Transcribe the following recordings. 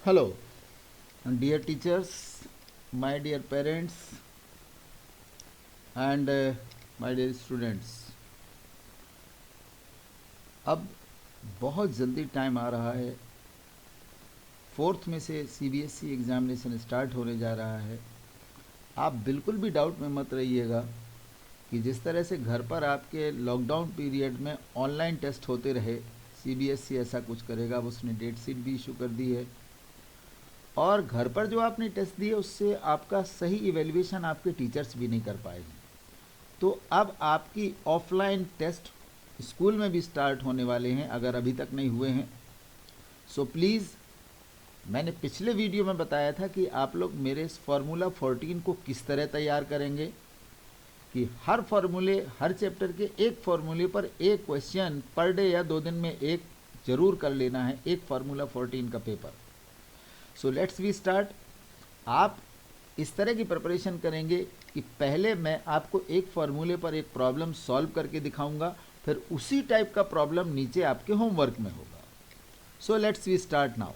Hello, dear teachers, my dear parents, and my dear students. अब बहुत जल्दी time आ रहा है, फोर्थ में से सीबीएसई एग्ज़ामिनेशन स्टार्ट होने जा रहा है। आप बिल्कुल भी डाउट में मत रहिएगा कि जिस तरह से घर पर आपके लॉकडाउन पीरियड में ऑनलाइन टेस्ट होते रहे, सीबीएसई ऐसा कुछ करेगा। अब उसने डेट शीट भी इशू कर दी है और घर पर जो आपने टेस्ट दिए उससे आपका सही इवेल्युएशन आपके टीचर्स भी नहीं कर पाएंगे। तो अब आपकी ऑफलाइन टेस्ट स्कूल में भी स्टार्ट होने वाले हैं अगर अभी तक नहीं हुए हैं। सो प्लीज़, मैंने पिछले वीडियो में बताया था कि आप लोग मेरे इस फार्मूला 14 को किस तरह तैयार करेंगे, कि हर फार्मूले, हर चैप्टर के एक फार्मूले पर एक क्वेश्चन पर डे या 2 दिन में एक जरूर कर लेना है, एक फार्मूला 14 का paper. So let's we start. आप इस तरह की प्रिपरेशन करेंगे कि पहले मैं आपको एक फार्मूले पर एक प्रॉब्लम सॉल्व करके दिखाऊंगा, फिर उसी टाइप का प्रॉब्लम नीचे आपके होमवर्क में होगा। So let's we start now.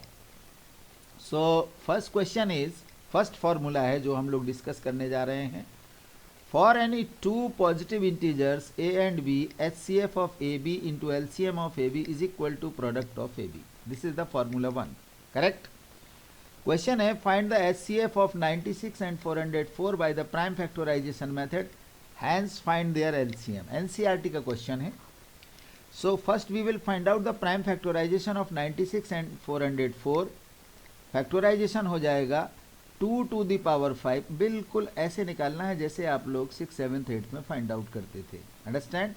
So first question is, first formula है जो हम लोग डिस्कस करने जा रहे हैं। For any two positive integers a and b, HCF of AB into LCM of AB is equal to product of AB। This is the formula 1, correct. Question है, find the HCF of 96 and 404 by the prime factorization method, hence find their LCM। NCERT का question है। So first we will find out the prime factorisation of 96 and 404। Factorisation हो जाएगा 2 to the power 5। बिल्कुल ऐसे निकालना है जैसे आप लोग 6, 7, 8 में फाइंड आउट करते थे। अंडरस्टैंड?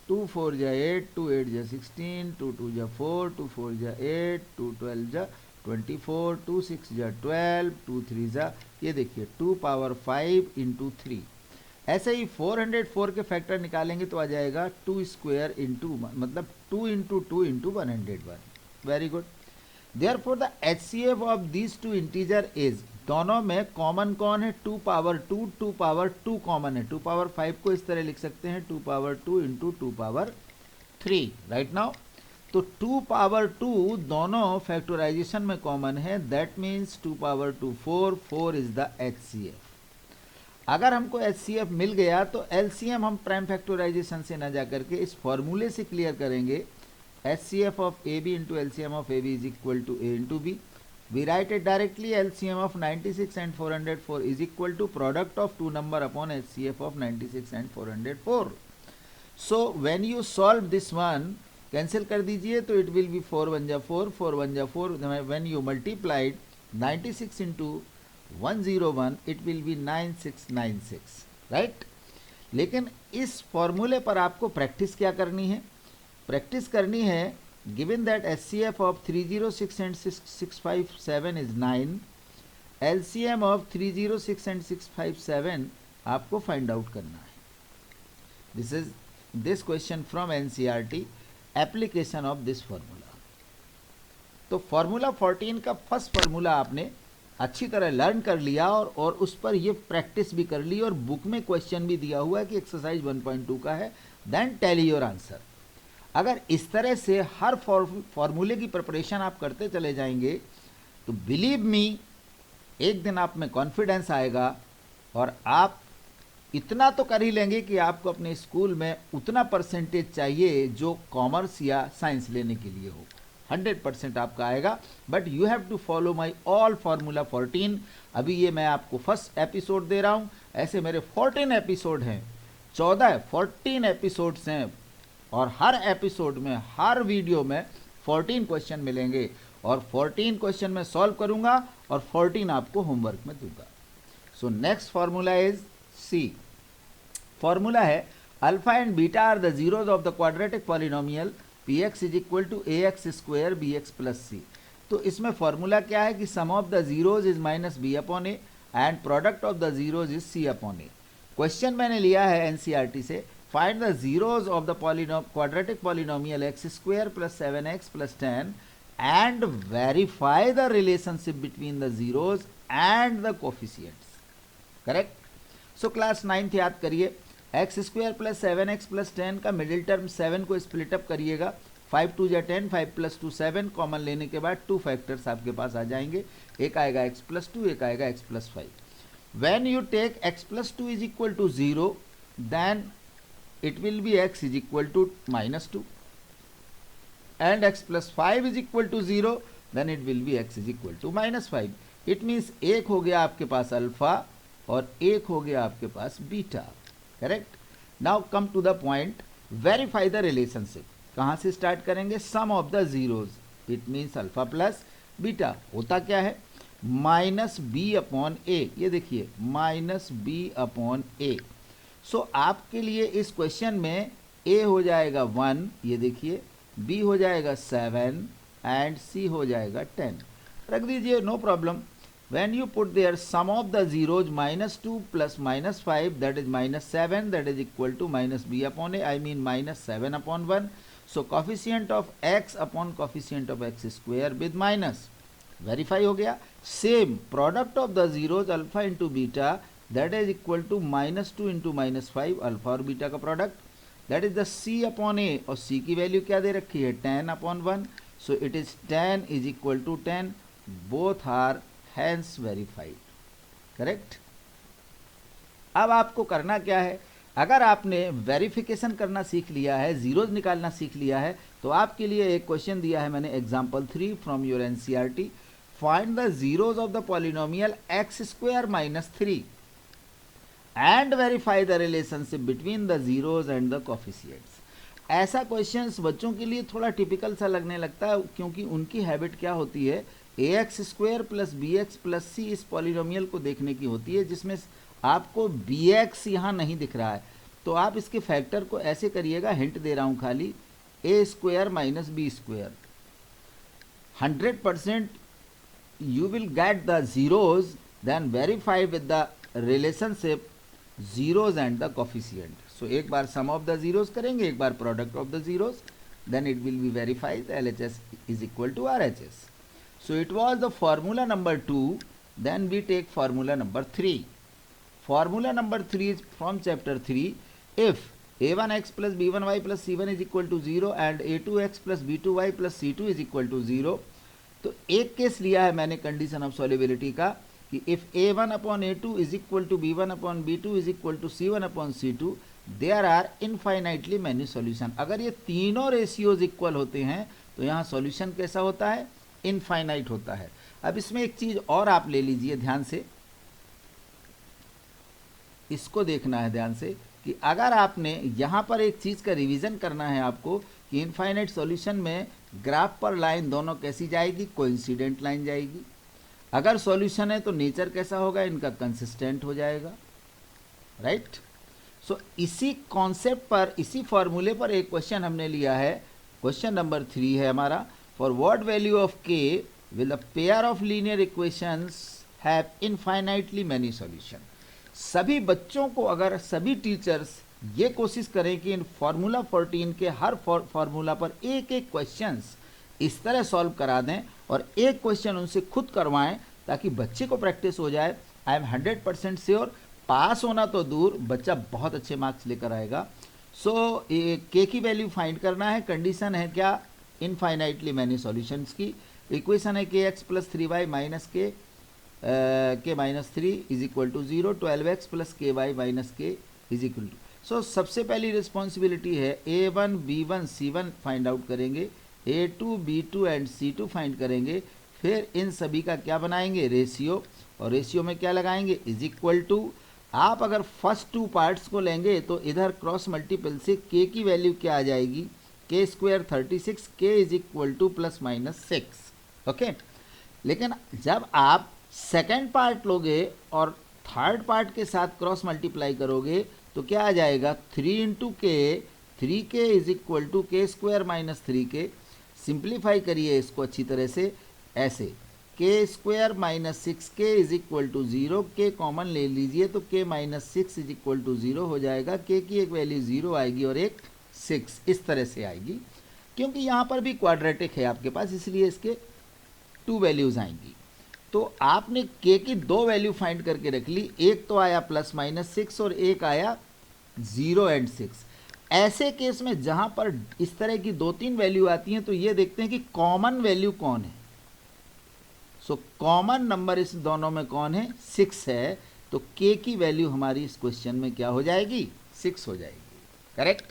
2 4 जा 8, 2 8 जा 16, 2 2 जा 4, 2 4 जा 8, 2 12 जा 24, 2 6 जा 12, 2 3 जा, ये देखिए 2 पावर 5 इंटू 3। ऐसे ही 404 के फैक्टर निकालेंगे तो आ जाएगा 2 स्क्वायर इंटू, मतलब 2 into 2 into 101। Very good. Therefore the HCF of these two integer is, दोनों में कॉमन कौन है? 2 पावर 2, 2 पावर 2 कॉमन है। 2 पावर 5 को इस तरह लिख सकते हैं 2 power 2 into 2 power 3, right now. तो 2 पावर 2 दोनों फैक्टराइजेशन में कॉमन है, that means 2 power 2 4, 4 is the HCF। अगर हमको HCF मिल गया तो LCM हम प्राइम फैक्टराइजेशन से ना जाकर के इस फॉर्मूले से क्लियर करेंगे। HCF of AB into LCM of AB is equal to A into B। We write it directly, LCM of 96 and 404 is equal to product of two number upon HCF of 96 and 404. So when you solve this one, cancel कर दीजिए तो it will be 4 1 जा 4, 4 1 जा 4. When you multiplied 96 into 101, it will be 9696, right? लेकिन इस फॉर्मूले पर आपको प्रैक्टिस क्या करनी है? प्रैक्टिस करनी है, given that HCF of 306 and 657 is 9, LCM of 306 and 657 आपको फाइंड आउट करना है। This question from NCERT, application of this formula. तो फार्मूला 14 का फर्स्ट फार्मूला आपने अच्छी तरह लर्न कर लिया और उस पर ये प्रैक्टिस भी कर ली, और बुक में क्वेश्चन भी दिया हुआ है कि एक्सरसाइज 1.2 का है, देन टैली योर आंसर। अगर इस तरह से हर फॉर्मूले की प्रिपरेशन आप करते चले जाएंगे तो बिलीव मी, एक दिन आप में कॉन्फिडेंस आएगा और आप इतना तो कर ही लेंगे कि आपको अपने स्कूल में उतना परसेंटेज चाहिए जो कॉमर्स या साइंस लेने के लिए हो। 100% आपका आएगा, but you have to follow my all formula 14। अभी ये मैं आपको फर्स्ट एपिसोड दे रहा हूँ, ऐसे मेरे 14 एपिसोड हैं, 14 एपिसोड्स हैं, और हर एपिसोड में, हर वीडियो में 14 क्वेश्चन मिलेंगे, और 14 क्वेश्चन मैं सॉल्व करूंगा और 14 आपको होमवर्क में दूंगा। So next formula is C। Formula है, alpha and beta are the zeros of the quadratic polynomial px is equal to ax square bx plus c। तो इसमें फार्मूला क्या है कि sum of the zeros is minus b upon A and product of the zeros is c upon A. Question मैंने लिया है NCERT से, find the zeros of the quadratic polynomial x square plus 7x plus 10 and verify the relationship between the zeros and the coefficients, correct? So class 9th याद करिए, x square plus 7x plus 10 का middle term 7 को split up करिएगा, 5 2 जा 10, 5 + 2 7, common लेने के बाद 2 factors आपके पास आ जाएंगे, एक आएगा x + 2, एक आएगा x + 5। When you take x + 2 = 0, then it will be x = -2, and x + 5 = 0, then it will be x = -5। It means एक हो गया आपके पास अल्फा और एक हो गया आपके पास beta, correct. Now come to the point, verify the relationship. कहाँ से स्टार्ट करेंगे? Sum of the zeros, it means alpha plus beta होता क्या है? -b/a। ये देखिए -b/a। सो आपके लिए इस क्वेश्चन में a हो जाएगा 1, ये देखिए, b हो जाएगा 7 एंड c हो जाएगा 10। रख दीजिए, no problem. When you put there sum of the zeros, -2 + -5, that is -7, that is equal to -b/a, I mean -7/1. So coefficient of x upon coefficient of x square with minus, verify हो गया। Same product of the zeros alpha into beta, that is equal to -2 into -5, alpha और beta का product, that is the c/a, और c की value क्या दे रखी है? 10/1, so it is 10 = 10, both are hence verified, correct. अब आपको करना क्या है? अगर आपने वेरिफिकेशन करना सीख लिया है, जीरोज निकालना सीख लिया है, तो आपके लिए एक क्वेश्चन दिया है मैंने, example 3 from your NCERT. Find the zeros of the polynomial x² - 3 and verify the relationship between the zeros and the coefficients. ऐसा क्वेश्चंस बच्चों के लिए थोड़ा टिपिकल सा लगने लगता है, क्योंकि उनकी हैबिट क्या होती है, ax² + bx + c इस पॉलिनोमियल को देखने की होती है, जिसमें आपको bx यहाँ नहीं दिख रहा है। तो आप इसके फैक्टर को ऐसे करिएगा, हिंट दे रहा हूँ खाली, a² - b²। 100% you will get the zeros, then verify with the relationship zeros and the coefficient. So एक बार sum of the zeros करेंगे, एक बार product of the zeros, then it will be verified LHS is equal to RHS. So it was the formula number 2, then we take formula number 3. Formula number 3 is from chapter 3. If a1x plus b1y plus c1 is equal to 0 and a2x plus b2y plus c2 is equal to 0, तो एक case लिया है मैंने condition of solubility का कि if a1/a2 is equal to b1/b2 is equal to c1/c2, there are infinitely many solution। अगर ये तीनों रेशियोज इक्वल होते हैं तो यहाँ सॉल्यूशन कैसा होता है? इनफाइनाइट होता है। अब इसमें एक चीज और आप ले लीजिए ध्यान से, इसको देखना है ध्यान से कि अगर आपने यहाँ पर एक चीज का रिवीजन करना है आपको कि इनफाइनाइट सॉल्यूशन में ग्राफ पर लाइन दोनों कैसी जाएगी? कोइंसिडेंट लाइन जाएगी। अगर सॉल्यूशन है तो नेचर कैसा होगा? इनका कंसिस्टेंट हो जाएगा, राइट। सो इसी कॉन्सेप्ट पर, इसी फॉर्मूले पर एक क्वेश्चन हमने लिया है, क्वेश्चन नंबर 3 है हमारा। For what value of k will a pair of linear equations have infinitely many solution? सभी बच्चों को, अगर सभी टीचर्स ये कोशिश करें कि इन फार्मूला 14 के हर फार्मूला पर एक एक क्वेश्चंस इस तरह सॉल्व करा दें और एक क्वेश्चन उनसे खुद करवाएं ताकि बच्चे को प्रैक्टिस हो जाए, आई एम 100% श्योर पास होना तो दूर, बच्चा बहुत अच्छे मार्क्स लेकर आएगा। सो के की वैल्यू फाइंड करना है, कंडीशन है क्या? इनफाइनाइटली मैनी सॉल्यूशंस की। इक्वेशन है kx + 3y - k -3 is equal to 0, 12x + ky - k is equal to. सो सबसे पहली रिस्पॉन्सिबिलिटी है a1 b1 c1 find out करेंगे, a2 b2 and c2 find करेंगे, फिर इन सभी का क्या बनाएंगे? रेशियो, और रेशियो में क्या लगाएंगे? Is equal to. आप अगर फर्स्ट 2 पार्ट्स को लेंगे तो इधर क्रॉस मल्टीपल से k की वैल्यू क्या आ जाएगी? k² 36, k is equal to +-6, okay. लेकिन जब आप सेकेंड पार्ट लोगे और थर्ड पार्ट के साथ क्रॉस मल्टीप्लाई करोगे तो क्या आ जाएगा? 3 × k, 3k is equal to k² - 3k। Simplify करिए इसको अच्छी तरह से, ऐसे k² - 6k is equal to 0, k common ले लीजिए तो k - 6 इज इक्वल टू 0 हो जाएगा। k की एक वैल्यू 0 आएगी और एक 6 इस तरह से आएगी, क्योंकि यहाँ पर भी क्वाड्रेटिक है आपके पास, इसलिए इसके 2 वैल्यूज आएंगी। तो आपने k की 2 वैल्यू फाइंड करके रख ली, एक तो आया +-6 और एक आया 0 एंड 6। ऐसे केस में जहां पर इस तरह की 2-3 वैल्यू आती हैं तो ये देखते हैं कि कॉमन वैल्यू कौन है। सो कॉमन नंबर इस दोनों में कौन है, 6 है। तो k की वैल्यू हमारी इस क्वेश्चन में क्या हो जाएगी, 6 हो जाएगी। करेक्ट।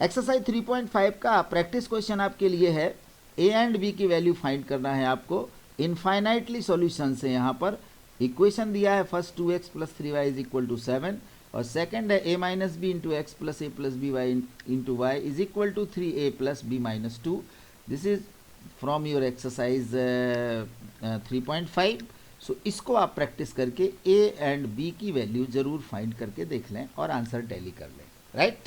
एक्सरसाइज 3.5 का प्रैक्टिस क्वेश्चन आपके लिए है। a एंड b की वैल्यू फाइंड करना है आपको। इनफाइनाइटली सॉल्यूशन से यहाँ पर इक्वेशन दिया है, फर्स्ट 2x + 3y = 7 और सेकंड है a - b × x + a + by × y = 3a + b - 2। This is from your exercise 3.5। सो इसको आप प्रैक्टिस करके a एंड b की वैल्यू जरूर फाइंड करके देख लें और आंसर टैली कर लें। Right.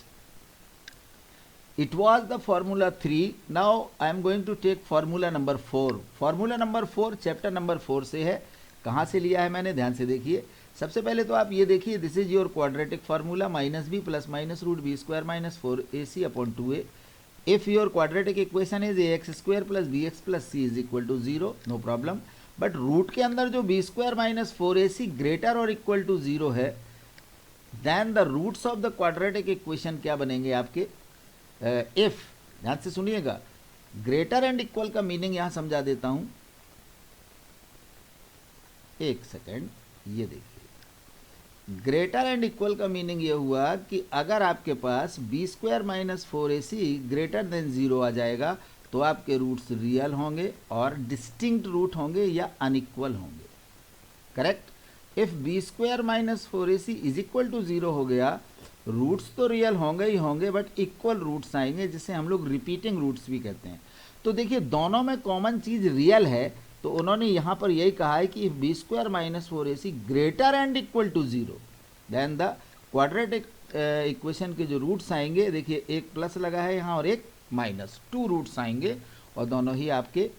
It was the formula 3. Now I am going to take formula number 4. Formula number 4 chapter number 4 से है। कहाँ से लिया है मैंने, ध्यान से देखिए। सबसे पहले तो आप ये देखिए, this is your quadratic formula, -b + -√b² - 4ac upon 2a। If your quadratic equation is ax² + bx + c = 0, no problem. But root के अंदर जो b² - 4ac ग्रेटर और इक्वल टू 0 है, then the roots of the quadratic equation क्या बनेंगे आपके, if, ध्यान से सुनिएगा, ग्रेटर एंड इक्वल का मीनिंग यहां समझा देता हूं, एक सेकेंड, ये देखिए। ग्रेटर एंड इक्वल का मीनिंग ये हुआ कि अगर आपके पास b² - 4ac ग्रेटर देन 0 आ जाएगा तो आपके रूट्स रियल होंगे और डिस्टिंक्ट रूट होंगे या अनइक्वल होंगे। करेक्ट। इफ b² - 4ac = 0 हो गया, रूट्स तो रियल होंगे ही होंगे बट इक्वल रूट्स आएंगे, जिसे हम लोग रिपीटिंग रूट्स भी कहते हैं। तो देखिए दोनों में कॉमन चीज रियल है, तो उन्होंने यहाँ पर यही कहा है कि b² - 4ac greater and equal to 0, then the quadratic equation के जो रूट्स आएंगे, देखिए एक प्लस लगा है यहाँ और एक माइनस, 2 रूट्स आएंगे और दोनों ही आपके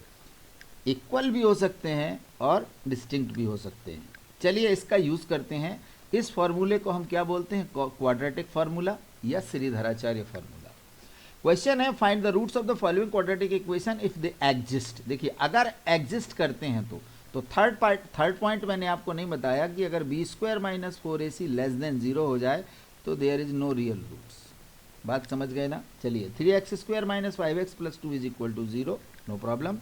इक्वल भी हो सकते हैं और डिस्टिंक्ट भी हो सकते हैं। चलिए इसका यूज करते हैं। इस फॉर्मूले को हम क्या बोलते हैं, क्वाड्रेटिक फार्मूला या श्रीधराचार्य फार्मूला। क्वेश्चन है, find the roots of the following quadratic equation if they exist. देखिए अगर एग्जिस्ट करते हैं तो थर्ड पॉइंट मैंने आपको नहीं बताया कि अगर b² - 4ac << 0 हो जाए तो there is no real roots. बात समझ गए ना। चलिए 3x² - 5x + 2 = 0, no problem.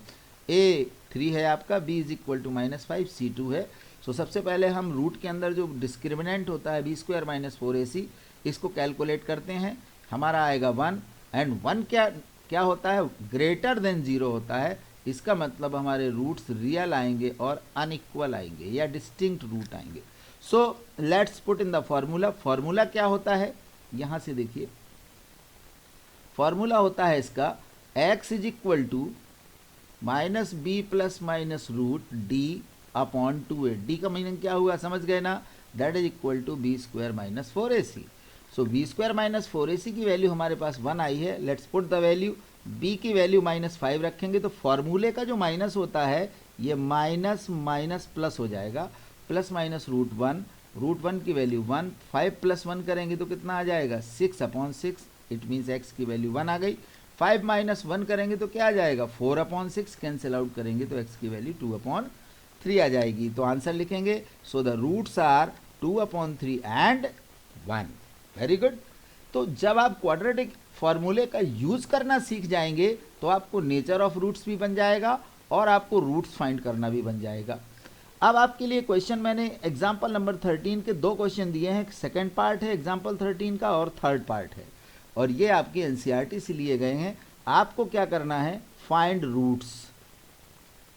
a 3 है आपका, b = -5, c 2 है। तो सबसे पहले हम रूट के अंदर जो डिस्क्रिमिनेंट होता है b² - 4ac, इसको कैलकुलेट करते हैं। हमारा आएगा 1 एंड 1 क्या होता है, ग्रेटर देन 0 होता है। इसका मतलब हमारे रूट्स रियल आएंगे और अनइक्वल आएंगे या डिस्टिंक्ट रूट आएंगे। So let's put in the formula. Formula क्या होता है, यहां से देखिए, फॉर्मूला होता है इसका x = -b ± √d upon 2a। d का मीनिंग क्या हुआ, समझ गए ना, that is equal to b² - 4ac। So b² - 4ac की वैल्यू हमारे पास 1 आई है। Let's put the value, b की वैल्यू -5 रखेंगे तो फॉर्मूले का जो माइनस होता है ये माइनस माइनस प्लस हो जाएगा, प्लस माइनस √1, √1 की वैल्यू 1, 5 + 1 करेंगे तो कितना आ जाएगा, 6/6। इट मीन्स x की वैल्यू 1 आ गई। 5 - 1 करेंगे तो क्या आ जाएगा, 4/6, कैंसिल आउट करेंगे तो x की वैल्यू 2/3 आ जाएगी। तो आंसर लिखेंगे, so the roots are 2/3 and 1। Very good. तो जब आप क्वाड्रेटिक फॉर्मूले का यूज करना सीख जाएंगे तो आपको नेचर ऑफ रूट्स भी बन जाएगा और आपको रूट्स फाइंड करना भी बन जाएगा। अब आपके लिए क्वेश्चन मैंने एग्जाम्पल नंबर 13 के 2 क्वेश्चन दिए हैं। सेकंड पार्ट है एग्जाम्पल 13 का और थर्ड पार्ट है, और ये आपके एनसीईआरटी से लिए गए हैं। आपको क्या करना है, फाइंड रूट्स।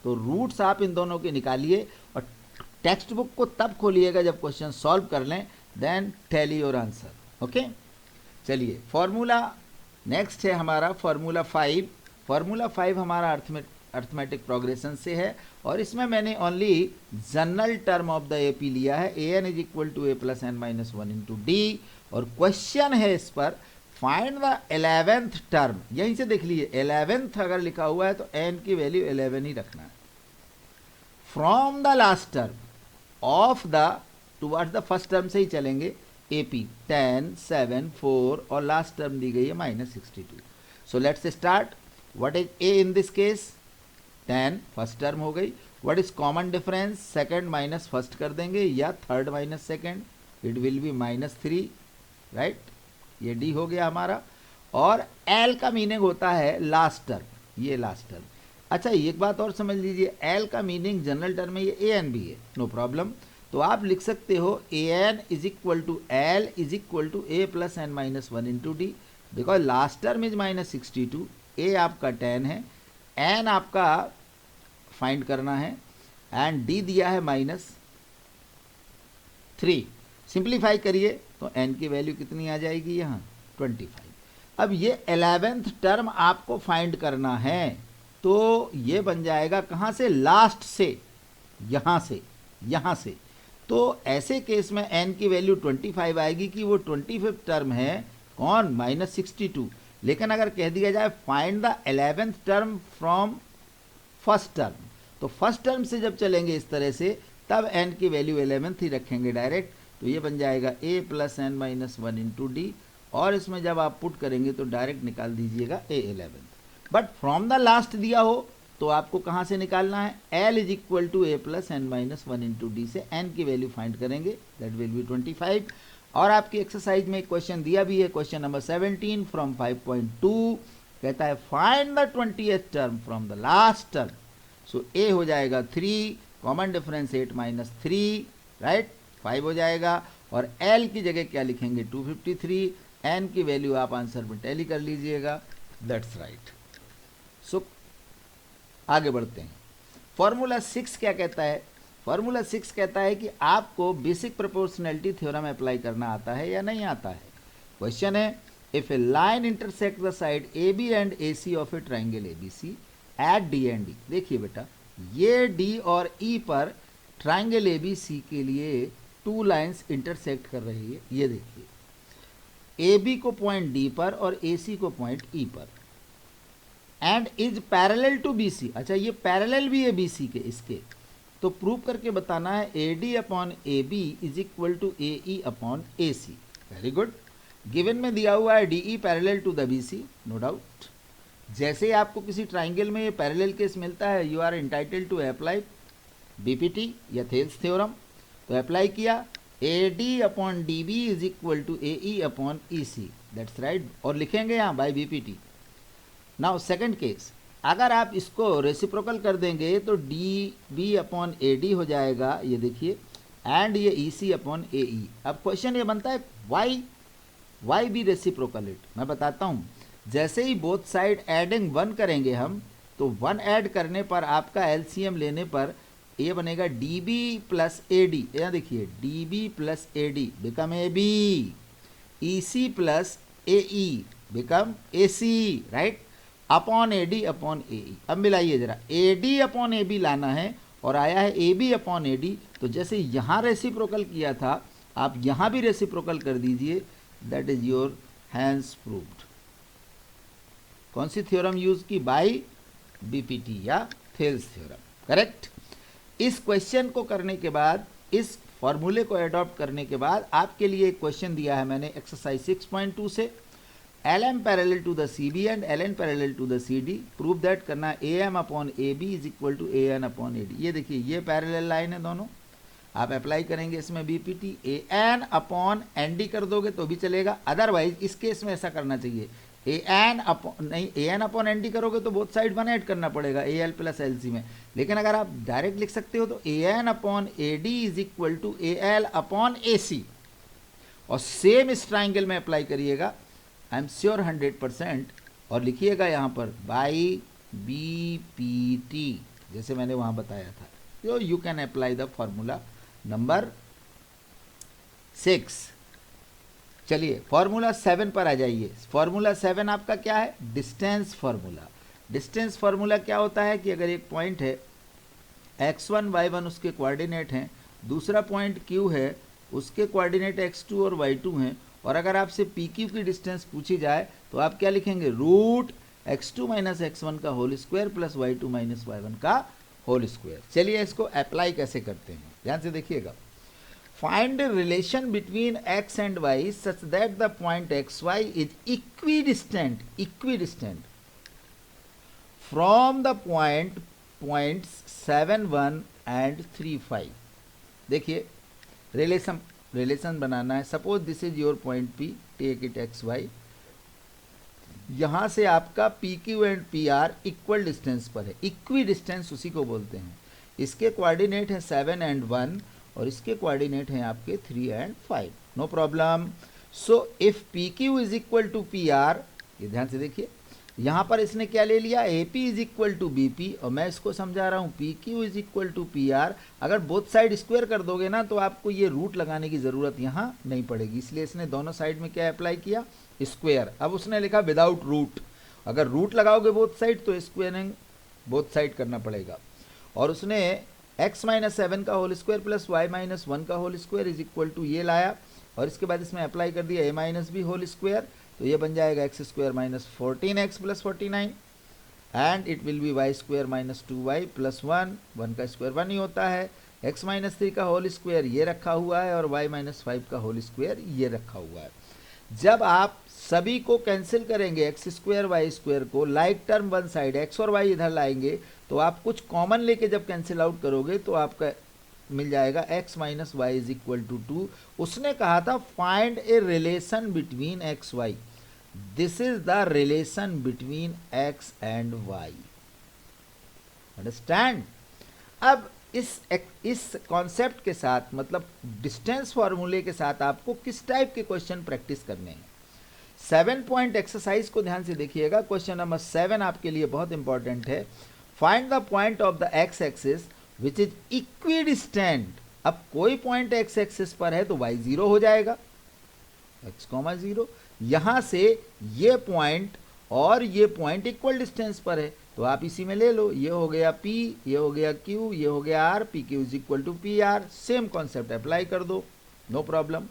तो रूट्स आप इन दोनों के निकालिए और टेक्स्ट बुक को तब खोलिएगा जब क्वेश्चन सॉल्व कर लें, then tell your answer. Okay, चलिए फॉर्मूला नेक्स्ट है हमारा फॉर्मूला 5। फॉर्मूला 5 हमारा अर्थमेटिक प्रोग्रेशन से है और इसमें मैंने only general term of the AP लिया है, an = a + n - 1 × d। और क्वेश्चन है इस पर, फाइंड द 11th टर्म। यहीं से देख लीजिए, 11th अगर लिखा हुआ है तो n की वैल्यू 11 ही रखना है। From the last term of the towards the first term से ही चलेंगे, AP 10, 7, 4 और लास्ट टर्म दी गई है -62। So let's start. What is a in this case, 10 first term हो गई। What is common difference, second minus first कर देंगे या third minus second, it will B -3, right. ये डी हो गया हमारा। और एल का मीनिंग होता है लास्ट टर्म, ये लास्ट टर्म। अच्छा एक बात और समझ लीजिए, एल का मीनिंग जनरल टर्म में ये ए एन भी है, नो प्रॉब्लम। तो आप लिख सकते हो A N is equal to L is equal to A plus N minus one into D, because last term is -62, A आपका 10 है, एन आपका फाइंड करना है, एंड डी दिया है -3। सिंप्लीफाई करिए तो एन की वैल्यू कितनी आ जाएगी यहाँ 25। अब ये 11th टर्म आपको फाइंड करना है, तो ये बन जाएगा कहाँ से, लास्ट से, यहाँ से, यहाँ से। तो ऐसे केस में n की वैल्यू 25 आएगी कि वो 25th टर्म है कौन, -62। लेकिन अगर कह दिया जाए find the 11th term from first term, तो फर्स्ट टर्म से जब चलेंगे इस तरह से, तब n की वैल्यू 11th ही रखेंगे डायरेक्ट। तो ये बन जाएगा a plus N minus one into d, और इसमें जब आप पुट करेंगे तो डायरेक्ट निकाल दीजिएगा a 11th। But from the last दिया हो तो आपको कहाँ से निकालना है, l is equal to A plus N minus one into d से n की वैल्यू फाइंड करेंगे, दैट विल बी 25। और आपकी एक्सरसाइज में एक क्वेश्चन दिया भी है, क्वेश्चन नंबर 17 फ्रॉम 5.2, कहता है find the 20th term from the last term. So a हो जाएगा 3, कॉमन डिफरेंस 8 माइनस 3, राइट 5 हो जाएगा। और l की जगह क्या लिखेंगे 253, n की वैल्यू आप आंसर में टैली कर लीजिएगा, दैट्स राइट। सो आगे बढ़ते हैं। फॉर्मूला 6 क्या कहता है, फॉर्मूला 6 कहता है कि आपको बेसिक प्रोपोर्शनैलिटी थ्योरम अप्लाई करना आता है या नहीं आता है। क्वेश्चन है if a line intersect the side A B and A C of a triangle A B C at D and D. देखिए बेटा, ये डी और ई पर ट्राइंगल ए बी सी के लिए 2 लाइन्स इंटरसेक्ट कर रही है। ये देखिए, ए बी को पॉइंट डी पर और ए सी को पॉइंट ई पर, and is parallel to B C. अच्छा ये पैरेलल भी है बी सी के, इसके तो प्रूव करके बताना है A D upon A B is equal to A E upon A C. Very good. Given में दिया हुआ है D E parallel to the B C, no doubt. जैसे ही आपको किसी ट्राइंगल में ये पैरेलल केस मिलता है, you are entitled to apply BPT या थेल्स थ्योरम। तो अप्लाई किया, A D upon D B is equal to A E upon E C, that's right. और लिखेंगे यहाँ by BPT. Now second case, अगर आप इसको रेसिप्रोकल कर देंगे तो D B upon A D हो जाएगा, ये देखिए, एंड ये ई सी अपॉन ए ई। अब क्वेश्चन ये बनता है वाई बी रेसिप्रोकल इट। मैं बताता हूँ, जैसे ही बोथ साइड एडिंग 1 करेंगे हम, तो 1 ऐड करने पर आपका एलसीएम लेने पर ये बनेगा D B plus A D. यहाँ देखिए, D B plus A D become A B, E C plus A E become A C, right, upon A D upon A E. अब मिलाइए जरा, A D upon A B लाना है और आया है A B upon A D. तो जैसे यहाँ रेसिप्रोकल किया था, आप यहाँ भी रेसिप्रोकल कर दीजिए, that is your hence proved. कौन सी थ्योरम यूज की, बाई बीपीटी या थेल्स थ्योरम, करेक्ट। इस क्वेश्चन को करने के बाद, इस फॉर्मूले को अडॉप्ट करने के बाद आपके लिए एक क्वेश्चन दिया है मैंने एक्सरसाइज 6.2 से, LM parallel to the CB and LN parallel to the CD, prove that करना AM upon AB is equal to AN upon AD। ये देखिए, ये पैरेलल लाइन है दोनों, आप अप्लाई करेंगे इसमें BPT, AN अपॉन ND कर दोगे तो भी चलेगा, अदरवाइज इस केस में ऐसा करना चाहिए, AN अपॉन ND करोगे तो बोथ साइड 1 ऐड करना पड़ेगा AL प्लस LC में। लेकिन अगर आप डायरेक्ट लिख सकते हो तो AN upon AD is equal to AL upon AC, और सेम इस ट्राइंगल में अप्लाई करिएगा, आई एम श्योर 100%। और लिखिएगा यहाँ पर बाई BPT, जैसे मैंने वहाँ बताया था। तो you can apply the formula number 6। चलिए फॉर्मूला 7 पर आ जाइए। फॉर्मूला 7 आपका क्या है, डिस्टेंस फार्मूला। डिस्टेंस फार्मूला क्या होता है कि अगर एक पॉइंट है x1 y1 उसके कोऑर्डिनेट हैं, दूसरा पॉइंट q है उसके कोऑर्डिनेट x2 और y2 हैं, और अगर आपसे PQ की डिस्टेंस पूछी जाए तो आप क्या लिखेंगे, रूट x2 माइनस x1 का whole square plus y2 minus y1 का होल स्क्वायर। चलिए इसको अप्लाई कैसे करते हैं, ध्यान से देखिएगा। Find relation between x and y such that the point xy is equidistant from the points 7, 1 and 3, 5। देखिए रिलेशन रिलेशन बनाना है। Suppose this is your point P, take it XY। यहाँ से आपका PQ and PR equal distance पर है, equi distance उसी को बोलते हैं। इसके कोऑर्डिनेट है 7 एंड 1 और इसके कोऑर्डिनेट हैं आपके 3 and 5। No problem. So if PQ is equal to PR, ये ध्यान से देखिए, यहाँ पर इसने क्या ले लिया, AP is equal to BP, और मैं इसको समझा रहा हूँ PQ is equal to PR। अगर बोथ साइड स्क्वायर कर दोगे ना तो आपको ये रूट लगाने की ज़रूरत यहाँ नहीं पड़ेगी, इसलिए इसने दोनों साइड में क्या अप्लाई किया, स्क्वायर। अब उसने लिखा विदाउट रूट, अगर रूट लगाओगे बोथ साइड तो स्क्वायरिंग बोथ साइड करना पड़ेगा। और उसने x माइनस 7 का whole square plus y minus 1 का whole square is equal to ये लाया, और इसके बाद इसमें अप्लाई कर दिया a minus b whole square, तो ये बन जाएगा x square minus 14x plus 49 and it will be y square minus 2y plus 1, 1 का स्क्वायर 1 ही होता है। x माइनस 3 का होल स्क्वायर ये रखा हुआ है और y माइनस 5 का होल स्क्वायर ये रखा हुआ है। जब आप सभी को कैंसिल करेंगे एक्स स्क्वायर वाई स्क्वायर को, like term one side x और y इधर लाएंगे, तो आप कुछ कॉमन लेके जब कैंसिल आउट करोगे तो आपका मिल जाएगा x minus y is equal to 2। उसने कहा था find a relation between x y, this is the relation between x and y। Understand. अब इस कॉन्सेप्ट के साथ, मतलब डिस्टेंस फॉर्मूले के साथ आपको किस टाइप के क्वेश्चन प्रैक्टिस करने हैं। 7 पॉइंट एक्सरसाइज को ध्यान से देखिएगा। क्वेश्चन नंबर 7 आपके लिए बहुत इंपॉर्टेंट है। Find the point of the x axis which is equidistant. अब कोई पॉइंट x एक्सिस पर है तो y 0 हो जाएगा, x, 0। यहां से ये पॉइंट और ये पॉइंट इक्वल डिस्टेंस पर है तो आप इसी में ले लो, ये हो गया P, ये हो गया Q, ये हो गया R, PQ is equal to PR। Same concept apply कर दो, नो प्रॉब्लम।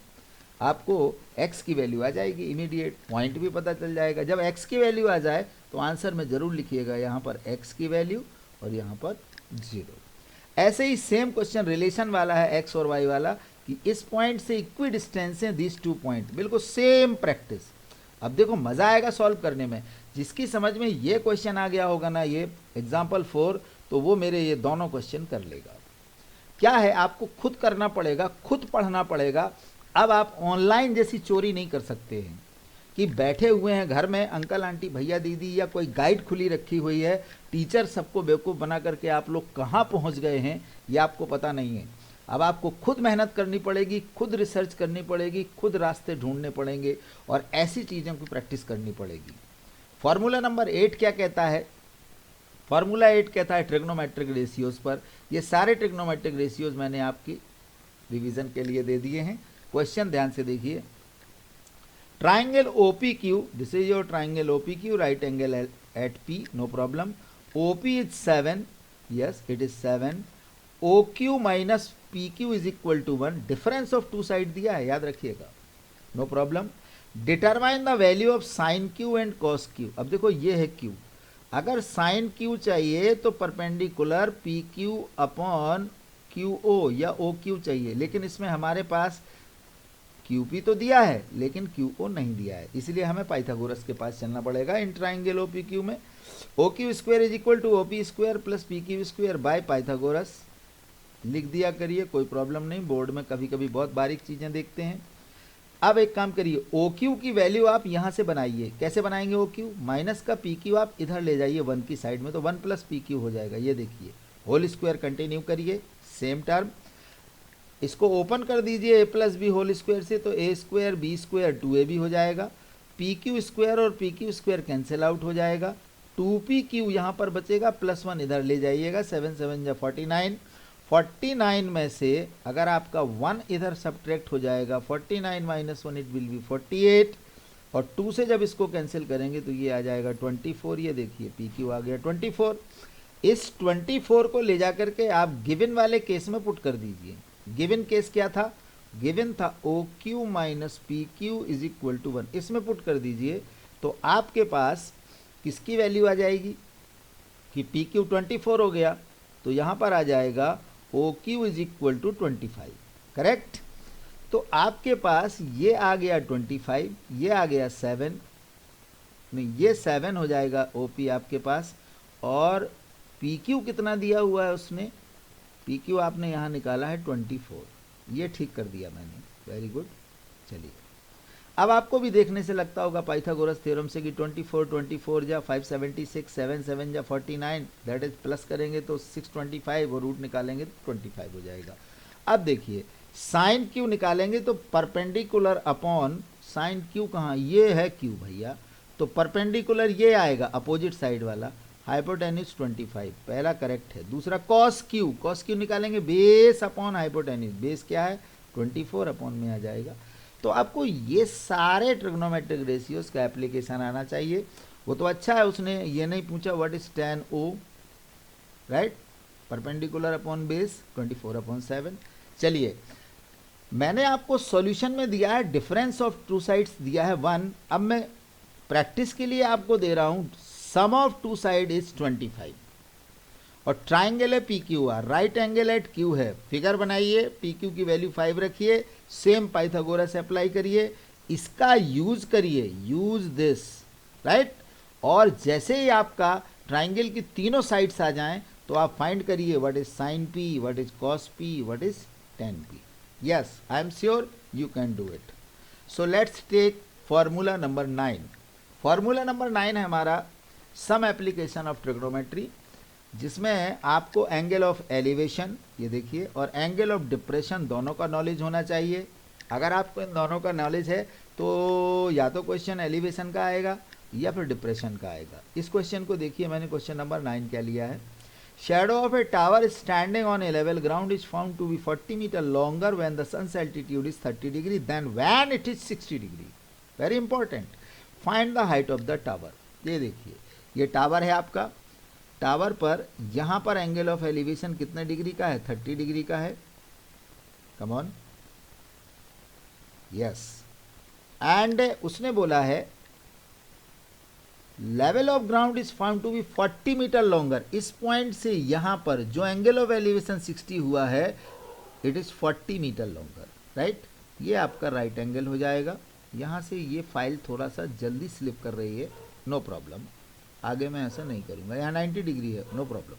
आपको x की वैल्यू आ जाएगी, इमीडिएट पॉइंट भी पता चल जाएगा। जब x की वैल्यू आ जाए तो आंसर में जरूर लिखिएगा यहाँ पर x की वैल्यू और यहाँ पर 0। ऐसे ही सेम क्वेश्चन रिलेशन वाला है x और y वाला, कि इस पॉइंट से इक्वी डिस्टेंस है दिस 2 पॉइंट, बिल्कुल सेम प्रैक्टिस। अब देखो मजा आएगा सॉल्व करने में। जिसकी समझ में ये क्वेश्चन आ गया होगा ना, ये एग्जाम्पल 4, तो वो मेरे ये दोनों क्वेश्चन कर लेगा। क्या है, आपको खुद करना पड़ेगा, खुद पढ़ना पड़ेगा। अब आप ऑनलाइन जैसी चोरी नहीं कर सकते हैं कि बैठे हुए हैं घर में अंकल आंटी भैया दीदी, या कोई गाइड खुली रखी हुई है, टीचर सबको बेवकूफ़ बना करके आप लोग कहाँ पहुँच गए हैं ये आपको पता नहीं है। अब आपको खुद मेहनत करनी पड़ेगी, खुद रिसर्च करनी पड़ेगी, खुद रास्ते ढूंढने पड़ेंगे और ऐसी चीज़ों की प्रैक्टिस करनी पड़ेगी। फॉर्मूला नंबर 8 क्या कहता है? फॉर्मूला 8 कहता है ट्रिग्नोमेट्रिक रेशियोज पर। ये सारे ट्रिग्नोमेट्रिक रेशियोज मैंने आपकी रिवीजन के लिए दे दिए हैं। क्वेश्चन ध्यान से देखिए। Triangle OPQ, this is your triangle OPQ, right angle at P, no problem. OP is 7, yes it is 7। OQ minus PQ is equal to 1, difference of two side दिया है, याद रखिएगा, no problem. Determine the value of sine Q and cos Q। अब देखो ये है Q, अगर sign Q चाहिए तो परपेंडिकुलर PQ अपॉन QO या OQ चाहिए, लेकिन इसमें हमारे पास QP तो दिया है लेकिन QO नहीं दिया है, इसलिए हमें पाइथागोरस के पास चलना पड़ेगा इन ट्राइंगल OPQ में। OQ square is equal to OP square plus PQ square by Pythagoras. लिख दिया करिए, कोई प्रॉब्लम नहीं, बोर्ड में कभी कभी बहुत बारीक चीज़ें देखते हैं। अब एक काम करिए, OQ की वैल्यू आप यहाँ से बनाइए। कैसे बनाएंगे OQ? माइनस का PQ आप इधर ले जाइए 1 की साइड में, तो 1 प्लस PQ हो जाएगा। ये देखिए होल स्क्वायर कंटिन्यू करिए, सेम टर्म, इसको ओपन कर दीजिए a plus b whole square से, तो a square B square 2ab हो जाएगा। PQ स्क्वायर और PQ स्क्वायर कैंसिल आउट हो जाएगा, 2PQ यहाँ पर बचेगा, प्लस 1 इधर ले जाइएगा, 7 7 जा 49। 49 में से अगर आपका 1 इधर सब्ट्रैक्ट हो जाएगा, 49 माइनस 1 इट विल बी 48, और 2 से जब इसको कैंसिल करेंगे तो ये आ जाएगा 24। ये देखिए PQ आ गया 24। इस 24 को ले जा करके आप गिवन वाले केस में पुट कर दीजिए। गिवन केस क्या था? गिवन था OQ minus PQ is equal to 1, इसमें पुट कर दीजिए तो आपके पास किसकी वैल्यू आ जाएगी कि PQ 24 हो गया, तो यहाँ पर आ जाएगा OQ is equal to 25, correct. तो आपके पास ये आ गया 25, ये आ गया 7, नहीं ये 7 हो जाएगा OP आपके पास, और PQ कितना दिया हुआ है उसने, PQ आपने यहाँ निकाला है 24, ये ठीक कर दिया मैंने। Very good. चलिए, अब आपको भी देखने से लगता होगा पाइथागोरस थ्योरम से कि 24 जा 576, 7 जा 49, दैट इज प्लस करेंगे तो 625 और रूट निकालेंगे तो 25 हो जाएगा। अब देखिए, साइन क्यू निकालेंगे तो परपेंडिकुलर अपॉन साइन क्यू, कहाँ ये है क्यू भैया, तो परपेंडिकुलर ये आएगा अपोजिट साइड वाला, हाइपोटेन्यूज 25, पहला करेक्ट है। दूसरा कॉस क्यू निकालेंगे बेस अपॉन हाइपोटेन्यूज, बेस क्या है 24 अपॉन में आ जाएगा। तो आपको ये सारे ट्रिग्नोमेट्रिक रेशियोज का एप्लीकेशन आना चाहिए। वो तो अच्छा है, उसने ये नहीं पूछा what is tan O, right, perpendicular upon base 24 upon 7। चलिए, मैंने आपको सॉल्यूशन में दिया है डिफरेंस ऑफ टू साइड्स दिया है 1। अब मैं प्रैक्टिस के लिए आपको दे रहा हूं sum of two side is 25 और ट्राइंगल है PQR, right angle at Q है। फिगर बनाइए, PQ की वैल्यू 5 रखिए, सेम पाइथागोरस अप्लाई करिए, इसका यूज करिए, यूज दिस, राइट। और जैसे ही आपका ट्राइंगल की तीनों साइड्स आ जाएं तो आप फाइंड करिए what is sine P, what is cos P, what is tan P। Yes, I am sure you can do it. So let's take formula number 9। Formula number 9 है हमारा सम एप्लीकेशन ऑफ ट्रिग्नोमेट्री, जिसमें आपको angle of elevation, ये देखिए, और angle of depression दोनों का knowledge होना चाहिए। अगर आपको इन दोनों का नॉलेज है तो या तो क्वेश्चन एलिवेशन का आएगा या फिर डिप्रेशन का आएगा। इस क्वेश्चन को देखिए, मैंने क्वेश्चन नंबर 9 क्या लिया है। Shadow of a tower standing on a level ground is found to be 40 metre longer when the sun's altitude is 30 degree then when it is 60 degree. Very important, find the height of the tower. ये देखिए, ये tower है आपका, tower पर यहां पर angle of elevation कितने degree का है, 30 डिग्री का है। Come on, yes. एंड उसने बोला है level of ground is found to be 40 metre longer. इस पॉइंट से यहां पर जो एंगल ऑफ एलिवेशन 60 हुआ है, it is 40 metre longer, right. ये आपका राइट एंगल हो जाएगा। यहां से ये फाइल थोड़ा सा जल्दी स्लिप कर रही है, नो प्रॉब्लम, आगे मैं ऐसा नहीं करूंगा। यहाँ 90 डिग्री है, नो प्रॉब्लम।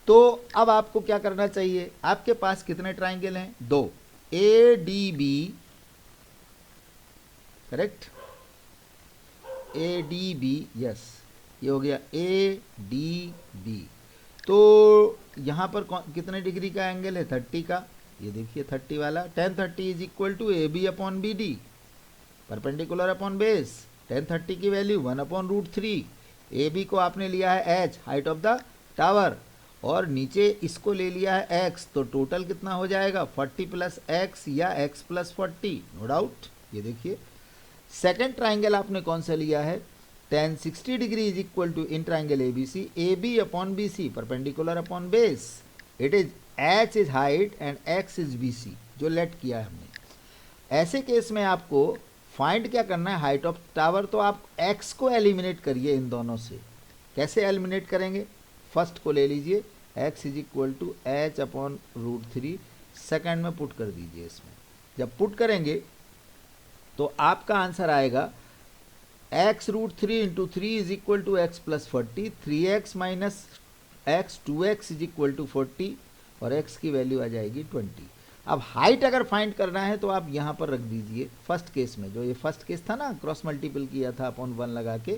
तो अब आपको क्या करना चाहिए, आपके पास कितने ट्राइंगल हैं, 2, ADB, करेक्ट, ADB, यस, ये हो गया ADB। तो यहाँ पर कितने डिग्री का एंगल है, 30 का, ये देखिए 30 वाला। tan 30 is equal to AB upon BD, perpendicular upon base. tan 30 की वैल्यू 1/√3, AB को आपने लिया है H, height of the tower, और नीचे इसको ले लिया है X, तो टोटल कितना हो जाएगा 40 प्लस X या X प्लस 40, नो डाउट। ये देखिए, सेकेंड ट्राइंगल आपने कौन सा लिया है, tan 60 degree is equal to in triangle ABC, AB upon BC, perpendicular upon base. It is H is height and X is BC, जो let किया है हमने। ऐसे केस में आपको फाइंड क्या करना है, हाइट ऑफ टावर। तो आप x को एलिमिनेट करिए इन दोनों से। कैसे एलिमिनेट करेंगे, फर्स्ट को ले लीजिए, x is equal to H upon √3, second में पुट कर दीजिए इसमें। जब पुट करेंगे तो आपका आंसर आएगा x √3 into 3 is equal to x plus 40, 3x minus x 2x is equal to 40, और x की वैल्यू आ जाएगी 20। अब हाइट अगर फाइंड करना है तो आप यहाँ पर रख दीजिए, फर्स्ट केस में, जो ये फर्स्ट केस था ना, क्रॉस मल्टीपल किया था अपॉन 1 लगा के,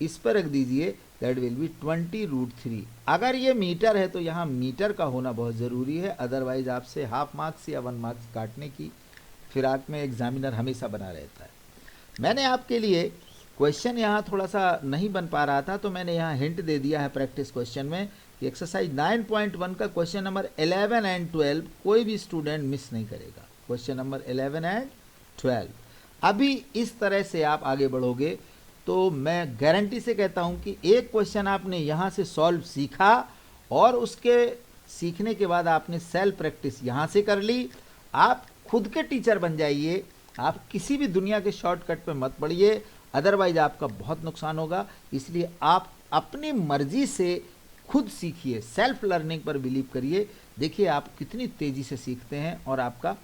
इस पर रख दीजिए, दैट विल बी 20√3। अगर ये मीटर है तो यहाँ मीटर का होना बहुत ज़रूरी है, अदरवाइज आपसे हाफ मार्क्स या 1 मार्क्स काटने की फिराक में एग्जामिनर हमेशा बना रहता है। मैंने आपके लिए क्वेश्चन यहाँ थोड़ा सा नहीं बन पा रहा था, तो मैंने यहाँ हिंट दे दिया है प्रैक्टिस क्वेश्चन में कि एक्सरसाइज 9.1 का क्वेश्चन नंबर 11 एंड 12 कोई भी स्टूडेंट मिस नहीं करेगा। क्वेश्चन नंबर 11 एंड 12 अभी इस तरह से आप आगे बढ़ोगे तो मैं गारंटी से कहता हूँ कि एक क्वेश्चन आपने यहाँ से सॉल्व सीखा और उसके सीखने के बाद आपने सेल्फ प्रैक्टिस यहाँ से कर ली, आप खुद के टीचर बन जाइए। आप किसी भी दुनिया के शॉर्टकट पे मत पड़िए, अदरवाइज आपका बहुत नुकसान होगा। इसलिए आप अपनी मर्जी से खुद सीखिए, सेल्फ लर्निंग पर बिलीव करिए। देखिए आप कितनी तेज़ी से सीखते हैं और आपका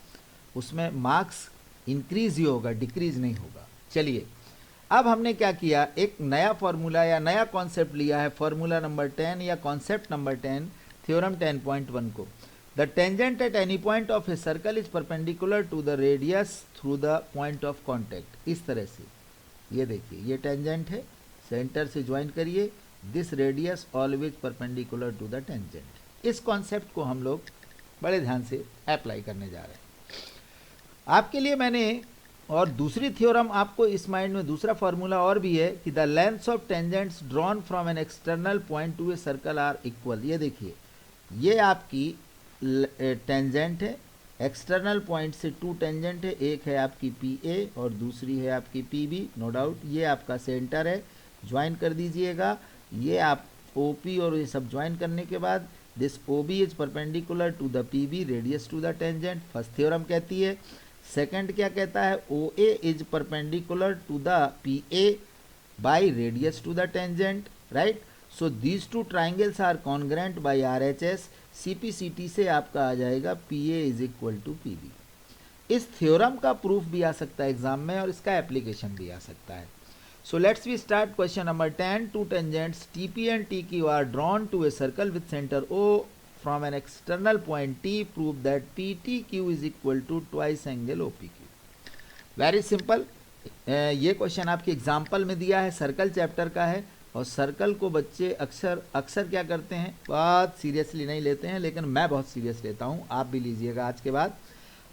उसमें मार्क्स इंक्रीज ही होगा, डिक्रीज नहीं होगा। चलिए, अब हमने क्या किया, एक नया फॉर्मूला या नया कॉन्सेप्ट लिया है, फॉर्मूला नंबर 10 या कॉन्सेप्ट नंबर 10, थ्योरम 10.1 को। The tangent at any point of a circle is perpendicular to the radius through the point of contact. इस तरह से ये देखिए, ये टेंजेंट है, सेंटर से ज्वाइन करिए, this radius always perpendicular to the tangent. इस कॉन्सेप्ट को हम लोग बड़े ध्यान से अप्लाई करने जा रहे हैं। आपके लिए मैंने और दूसरी थ्योरम आपको इस माइंड में दूसरा फॉर्मूला और भी है कि the lengths of tangents drawn from an external point to a circle are equal. ये देखिए, ये आपकी टेंजेंट है, एक्सटर्नल पॉइंट से टू टेंजेंट है, एक है आपकी पी ए और दूसरी है आपकी पी बी, नो डाउट। ये आपका सेंटर है, ज्वाइन कर दीजिएगा। ये आप ओ पी और ये सब ज्वाइन करने के बाद this O B is perpendicular to the P B, radius to the tangent, first theorem कहती है। सेकंड क्या कहता है, O A is perpendicular to the P A by radius to the tangent, right. So these two triangles are congruent by R H S. C P C T से आपका आ जाएगा P A is equal to P B. इस theorem का proof भी आ सकता है exam में और इसका एप्लीकेशन भी आ सकता है। So let's we start question number 10. Two tangents TP and TQ are drawn to a circle with center O from an external point T. Prove that PTQ is equal to twice angle OPQ. Very simple. ये question आपके example में दिया है, circle chapter का है। और circle को बच्चे अक्सर क्या करते हैं, बहुत सीरियसली नहीं लेते हैं, लेकिन मैं बहुत सीरियस लेता हूँ, आप भी लीजिएगा आज के बाद।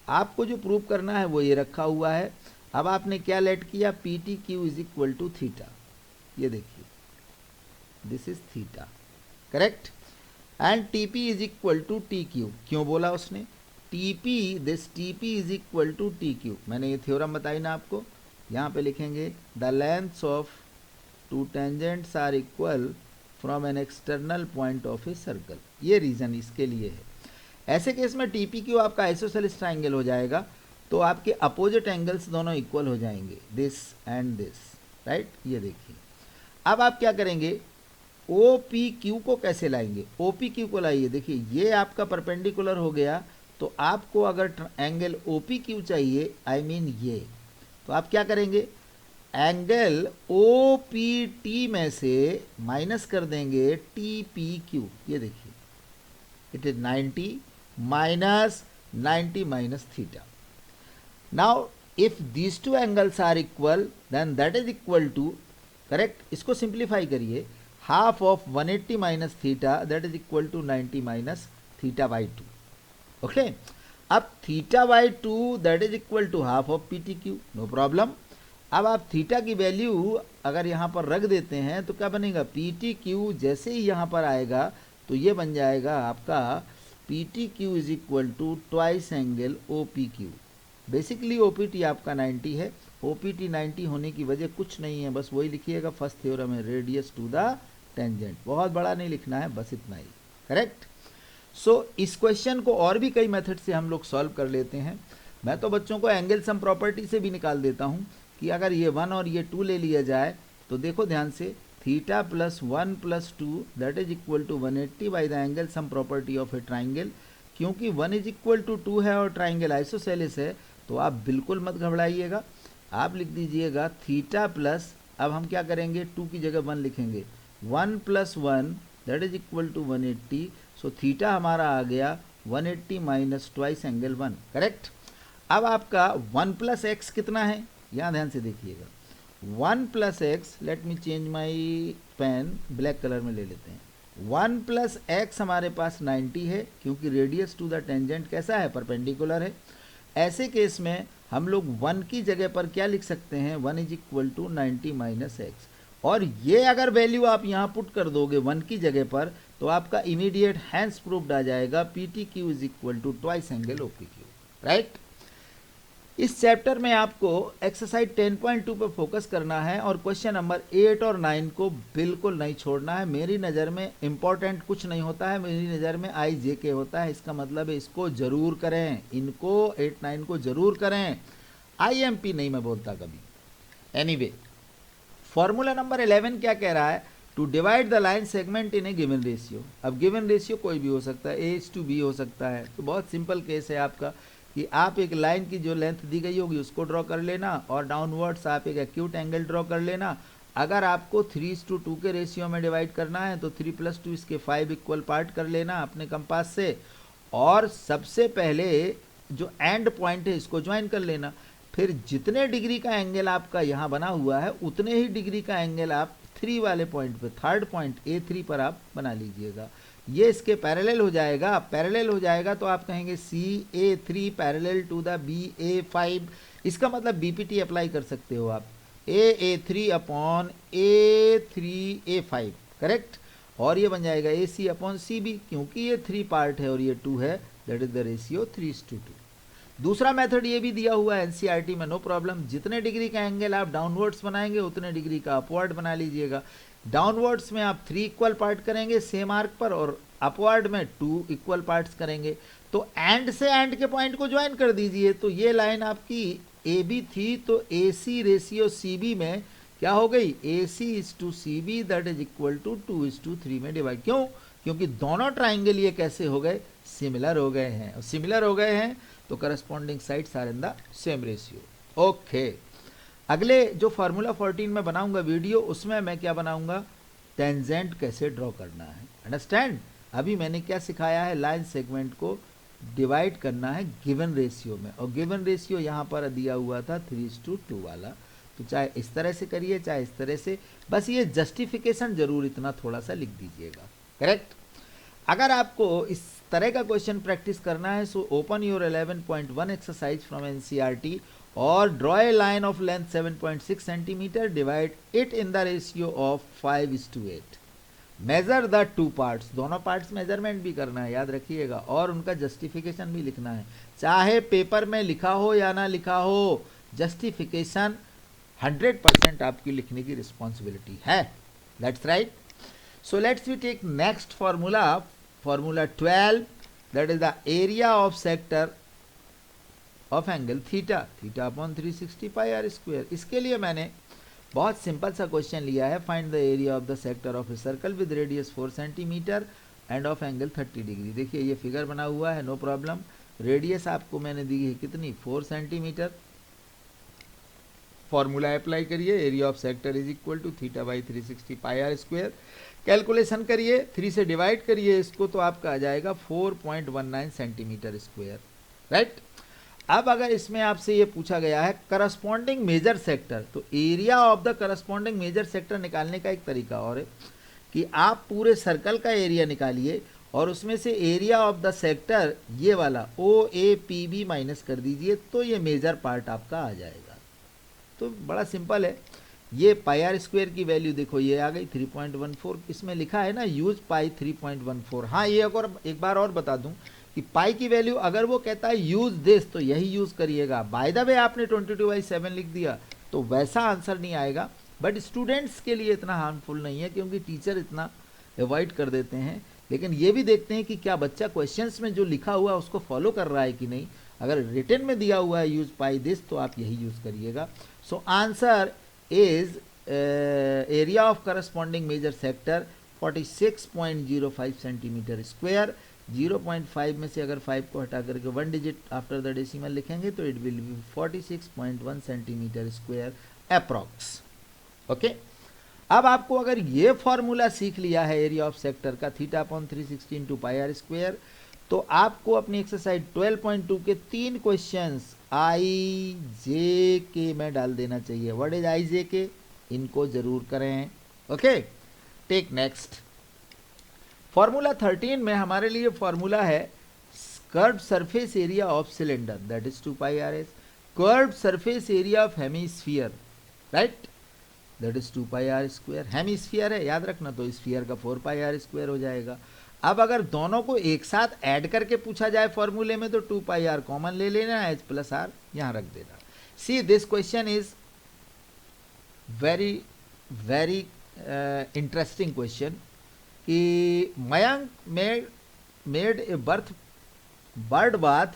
आपको जो प्रूव करना है वो ये रखा हुआ है। अब आपने क्या लेट किया, P T Q is equal to theta. ये देखिए, this is theta, correct. And T P is equal to T Q. क्यों बोला उसने, T P, this T P is equal to T Q. मैंने ये थ्योरम बताई ना आपको, यहाँ पे लिखेंगे the lengths of two tangents are equal from an external point of a circle. ये रीजन इसके लिए है। ऐसे केस में टी पी क्यू आपका आइसोसेलेस ट्राइंगल हो जाएगा, तो आपके अपोजिट एंगल्स दोनों इक्वल हो जाएंगे, दिस एंड दिस, राइट। ये देखिए, अब आप क्या करेंगे, ओ पी क्यू को कैसे लाएंगे, ओ पी क्यू को लाइए। देखिए, ये आपका परपेंडिकुलर हो गया, तो आपको अगर एंगल ओ पी क्यू चाहिए, आई मीन ये, तो आप क्या करेंगे, एंगल ओ पी टी में से माइनस कर देंगे टी पी क्यू। ये देखिए, it is 90 minus 90 minus theta. Now if these two angles are equal then that is equal to, correct, इसको सिंप्लीफाई करिए, half of 180 minus theta that is equal to 90 minus theta by 2, okay. अब theta by 2 that is equal to half of P T Q, no problem. अब आप theta की value अगर यहाँ पर रख देते हैं तो क्या बनेगा, पी टी क्यू जैसे ही यहाँ पर आएगा तो ये बन जाएगा आपका P T Q is equal to twice angle O P Q. Basically OPT आपका 90 है, ओपीटी 90 होने की वजह कुछ नहीं है, बस वही लिखिएगा, फर्स्ट थ्योरम है, रेडियस टू द टेंजेंट। बहुत बड़ा नहीं लिखना है, बस इतना ही, करेक्ट। सो इस क्वेश्चन को और भी कई मेथड से हम लोग सॉल्व कर लेते हैं। मैं तो बच्चों को एंगल सम प्रॉपर्टी से भी निकाल देता हूँ कि अगर ये 1 और ये 2 ले लिया जाए तो देखो ध्यान से, theta plus 1 plus 2 that is equal to 180 by the angle sum property of a triangle. क्योंकि 1 इज इक्वल टू 2 है और ट्राइंगल आइसोसेलेस है, तो आप बिल्कुल मत घबराइएगा, आप लिख दीजिएगा थीटा प्लस, अब हम क्या करेंगे, 2 की जगह 1 लिखेंगे, 1 plus 1 that is equal to 180। So theta हमारा आ गया 180 माइनस ट्वाइस एंगल 1, करेक्ट। अब आपका 1 प्लस एक्स कितना है, यहाँ ध्यान से देखिएगा, 1 plus x, let me change my pen, black colour में ले लेते हैं। 1 प्लस एक्स हमारे पास 90 है, क्योंकि रेडियस टू द टेंजेंट कैसा है, परपेंडिकुलर है। ऐसे केस में हम लोग 1 की जगह पर क्या लिख सकते हैं, 1 is equal to 90 minus x. और ये अगर वैल्यू आप यहाँ पुट कर दोगे 1 की जगह पर, तो आपका इमीडिएट हैंस प्रूफ्ड आ जाएगा P T Q is equal to twice angle O P Q, right. इस चैप्टर में आपको एक्सरसाइज 10.2 पर फोकस करना है और क्वेश्चन नंबर 8 और 9 को बिल्कुल नहीं छोड़ना है। मेरी नज़र में इम्पॉर्टेंट कुछ नहीं होता है, मेरी नज़र में आई जे के होता है। इसका मतलब है इसको ज़रूर करें, इनको 8-9 को ज़रूर करें, IMP नहीं मैं बोलता कभी। एनीवे, फॉर्मूला नंबर 11 क्या कह रहा है, to divide the line segment in a given ratio. अब गिवन रेशियो कोई भी हो सकता है, A:B हो सकता है। तो बहुत सिंपल केस है आपका कि आप एक लाइन की जो लेंथ दी गई होगी उसको ड्रॉ कर लेना और डाउनवर्ड्स आप एक एक्यूट एंगल ड्रॉ कर लेना। अगर आपको 3:2 के रेशियो में डिवाइड करना है तो 3 + 2 इसके 5 इक्वल पार्ट कर लेना अपने कंपास से, और सबसे पहले जो एंड पॉइंट है इसको ज्वाइन कर लेना। फिर जितने डिग्री का एंगल आपका यहाँ बना हुआ है उतने ही डिग्री का एंगल आप 3 वाले पॉइंट पे, थर्ड पॉइंट A3 पर आप बना लीजिएगा। ये इसके पैरेलल हो जाएगा। पैरेलल हो जाएगा तो आप कहेंगे CA3 parallel to the BA5। इसका मतलब BPT अप्लाई कर सकते हो आप, AA3 अपॉन A3A5, करेक्ट। और ये बन जाएगा AC अपॉन CB, क्योंकि ये 3 पार्ट है और ये 2 है, दैट इज द रेशियो 3:2। दूसरा मेथड ये भी दिया हुआ है NCERT में, नो प्रॉब्लम। जितने डिग्री का एंगल आप डाउनवर्ड्स बनाएंगे उतने डिग्री का अपवर्ड बना लीजिएगा। डाउनवर्ड्स में आप 3 इक्वल पार्ट करेंगे सेम आर्क पर, और अपवर्ड में 2 इक्वल पार्ट्स करेंगे। तो एंड से एंड के पॉइंट को ज्वाइन कर दीजिए। तो ये लाइन आपकी AB थी, तो AC रेशियो CB में क्या हो गई, AC:CB that is equal to 2:3 में डिवाइड। क्यों? क्योंकि दोनों ट्राइंगल ये कैसे हो गए, सिमिलर हो गए हैं। और सिमिलर हो गए हैं तो corresponding sides are in the same ratio. Okay, अगले जो फार्मूला 14 में बनाऊंगा वीडियो, उसमें मैं क्या बनाऊंगा, टेंजेंट कैसे ड्रॉ करना है। अंडरस्टैंड? अभी मैंने क्या सिखाया है, लाइन सेगमेंट को डिवाइड करना है गिवन रेशियो में, और गिवन रेशियो यहाँ पर दिया हुआ था 3:2 वाला। तो चाहे इस तरह से करिए चाहे इस तरह से, बस ये जस्टिफिकेशन जरूर इतना थोड़ा सा लिख दीजिएगा, करेक्ट। अगर आपको इस तरह का क्वेश्चन प्रैक्टिस करना है, so open your 11.1 exercise from NCERT और draw a line of length 7.6 centimetre, divide it in the ratio of 5:8। Measure the 2 parts, दोनों पार्ट्स मेजरमेंट भी करना है, याद रखिएगा, और उनका जस्टिफिकेशन भी लिखना है। चाहे पेपर में लिखा हो या ना लिखा हो, जस्टिफिकेशन 100% आपकी लिखने की रिस्पॉन्सिबिलिटी है। That's right. So let's we take next formula, formula 12, that is the area of sector of angle theta, theta upon 360 pi r square. इसके लिए मैंने बहुत सिंपल सा क्वेश्चन लिया है, find the area of the sector of a circle with radius 4 centimetre and of angle 30 degree. देखिए ये figure बना हुआ है, नो प्रॉब्लम। रेडियस आपको मैंने दी है कितनी, 4 सेंटीमीटर। फॉर्मूला अप्लाई करिए, area of sector is equal to theta by 360 pi r square. Calculation करिए, 3 से डिवाइड करिए इसको, तो आपका आ जाएगा 4.19 सेंटीमीटर स्क्वायर, राइट। अब अगर इसमें आपसे ये पूछा गया है करस्पॉन्डिंग मेजर सेक्टर, तो area of the corresponding major sector निकालने का एक तरीका और है कि आप पूरे सर्कल का एरिया निकालिए और उसमें से एरिया ऑफ द सेक्टर ये वाला OAPB माइनस कर दीजिए, तो ये मेजर पार्ट आपका आ जाएगा। तो बड़ा सिंपल है। ये पाई आर स्क्वायर की वैल्यू देखो ये आ गई 3.14, इसमें लिखा है ना यूज पाई 3.14। हाँ, ये अगर एक बार और बता दूं कि पाई की वैल्यू अगर वो कहता है यूज दिस, तो यही यूज करिएगा। बाय द वे आपने 22/7 लिख दिया तो वैसा आंसर नहीं आएगा, बट स्टूडेंट्स के लिए इतना हार्मफुल नहीं है क्योंकि टीचर इतना अवॉइड कर देते हैं। लेकिन ये भी देखते हैं कि क्या बच्चा क्वेश्चंस में जो लिखा हुआ है उसको फॉलो कर रहा है कि नहीं। अगर रिटन में दिया हुआ है यूज पाई दिस, तो आप यही यूज करिएगा। So answer is area of corresponding major sector 46.05 centimetre square. 0.5 में से अगर 5 को हटा करके 1 डिजिट आफ्टर द डेसिमल लिखेंगे तो it will be 46.1 centimetre square approx. Okay, अब आपको अगर ये फॉर्मूला सीख लिया है एरिया ऑफ सेक्टर का, theta upon 360 into pi r square, तो आपको अपनी एक्सरसाइज 12.2 के 3 क्वेश्चंस IJK में डाल देना चाहिए। व्हाट इज IJK, इनको जरूर करें। Okay, take next. फॉर्मूला 13 में हमारे लिए फॉर्मूला है curved surface area of cylinder, that is 2 pi r s. Curved surface area of hemisphere, right, that is 2 pi r square. Hemisphere है, याद रखना, तो स्फीयर का 4 पाई आर स्क्वायर हो जाएगा। अब अगर दोनों को एक साथ ऐड करके पूछा जाए फॉर्मूले में, तो 2 पाई आर कॉमन ले लेना, H प्लस आर यहां रख देना। See this question is very very interesting question कि Mayank made a bird bath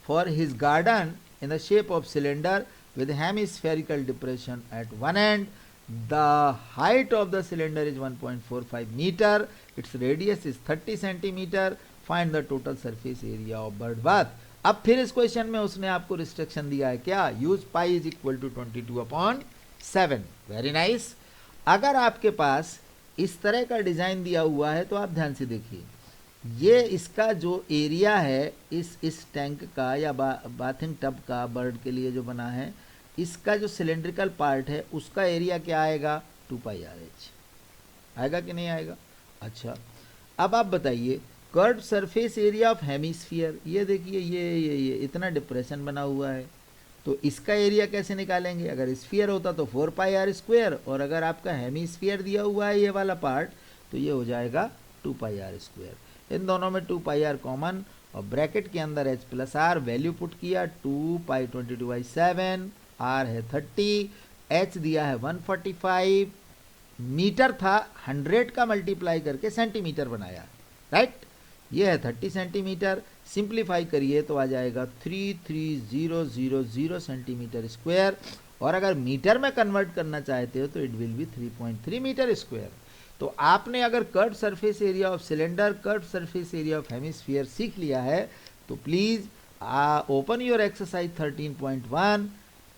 for his garden in the shape of cylinder with hemispherical depression at one end. The height of the cylinder is 1.45 meter. Its radius is 30 centimeter. Find the total surface area of bird bath. अब फिर इस question में उसने आपको restriction दिया है क्या, use pi is equal to 22/7। Very nice. अगर आपके पास इस तरह का डिजाइन दिया हुआ है तो आप ध्यान से देखिए, ये इसका जो एरिया है इस टैंक का या बाथिंग टब का बर्ड के लिए जो बना है, इसका जो सिलेंड्रिकल पार्ट है उसका एरिया क्या आएगा, 2πr/h आएगा कि नहीं आएगा। अच्छा, अब आप बताइए curve surface area of hemisphere, ये देखिए ये इतना डिप्रेशन बना हुआ है, तो इसका एरिया कैसे निकालेंगे। अगर स्फीयर होता तो 4πr², और अगर आपका हेमिस्फीयर दिया हुआ है ये वाला पार्ट, तो ये हो जाएगा 2πr²। इन दोनों में 2πr कॉमन, और ब्रैकेट के अंदर h+r वैल्यू पुट किया, 2π22/7, r है 30, h दिया है 145, मीटर था 100 का मल्टीप्लाई करके सेंटीमीटर बनाया, राइट। ये है 30 सेंटीमीटर, सिंप्लीफाई करिए तो आ जाएगा 33000 सेंटीमीटर स्क्वायर, और अगर मीटर में कन्वर्ट करना चाहते हो तो it will be 3.3 metre square. तो आपने अगर curve surface area of cylinder, curve surface area of hemisphere सीख लिया है, तो please open your exercise 13.1,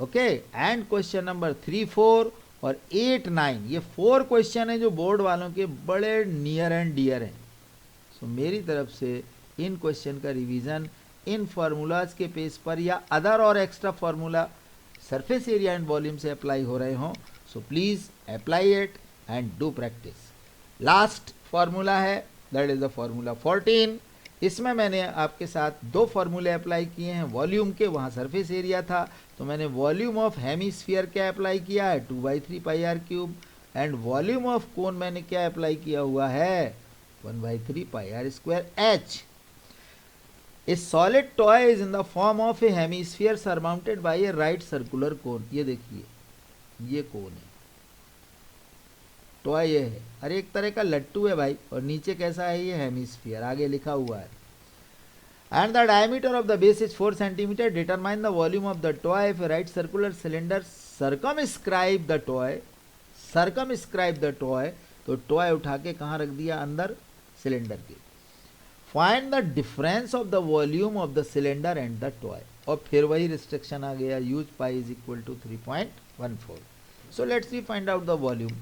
okay, and question number 3, 4 और 8, 9, ये 4 क्वेश्चन है जो बोर्ड वालों के बड़े नियर एंड डियर हैं। सो मेरी तरफ से इन क्वेश्चन का रिवीजन इन फार्मूलाज के पेज पर या अदर और extra formula surface area and volume से अप्लाई हो रहे हों, so please apply it and do practice. Last formula है, दैट इज द फार्मूला 14। इसमें मैंने आपके साथ 2 फार्मूले अप्लाई किए हैं वॉल्यूम के, वहाँ सरफेस एरिया था तो मैंने वॉल्यूम ऑफ हेमिस्फीयर क्या अप्लाई किया है, 2/3πr³, and volume of cone मैंने क्या अप्लाई किया हुआ है, 1/3πr²h। A solid toy is in the form of a hemisphere surmounted by a right circular cone। ये देखिए ये कोन है, टॉय ये है, अरे एक तरह का लट्टू है भाई, और नीचे कैसा है ये हेमिस्फीयर, आगे लिखा हुआ है। And the diameter of the base is 4 cm. Determine the volume of the toy if a right circular cylinder circumscribe the toy। circumscribe the toy, तो टॉय उठा के कहाँ रख दिया, अंदर सिलेंडर के। Find the difference of the volume of the cylinder and the toy, और फिर वही रिस्ट्रिक्शन आ गया, use pi is equal to 3.14। So let's we find out the volume.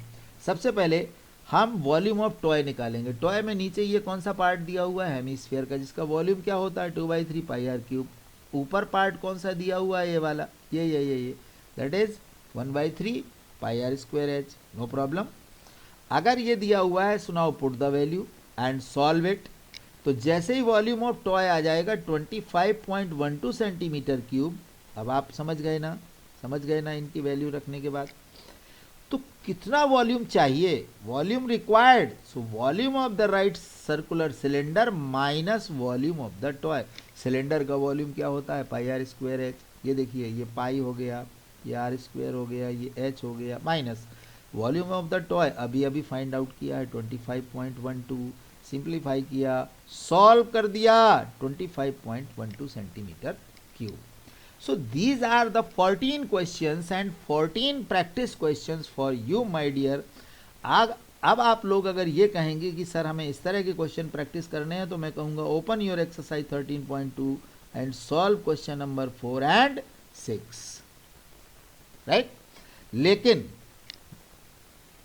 सबसे पहले हम वॉल्यूम ऑफ टॉय निकालेंगे। टॉय में नीचे ये कौन सा पार्ट दिया हुआ है, हेमिस्फीयर का, जिसका वॉल्यूम क्या होता है, 2/3πr³। ऊपर पार्ट कौन सा दिया हुआ है, ये वाला, ये that is 1/3πr²h, no problem. अगर ये दिया हुआ है, so now put the value and solve it. तो जैसे ही वॉल्यूम ऑफ टॉय आ जाएगा 25.12 सेंटीमीटर क्यूब। अब आप समझ गए ना इनकी वैल्यू रखने के बाद। तो कितना वॉल्यूम चाहिए, volume required, so volume of the right circular cylinder minus volume of the toy. Cylinder का वॉल्यूम क्या होता है, πr²h। ये देखिए ये पाई हो गया, ये r² हो गया, ये h हो गया, minus volume of the toy अभी फाइंड आउट किया है 25.12, सिंप्लीफाई किया, सॉल्व कर दिया, 25.12 centimetre cube. So these are the 14 questions and 14 practice questions for you my dear। अब आप लोग अगर ये कहेंगे कि सर हमें इस तरह के क्वेश्चन प्रैक्टिस करने हैं, तो मैं कहूँगा open your exercise 13.2 and solve question number 4 and 6, right. लेकिन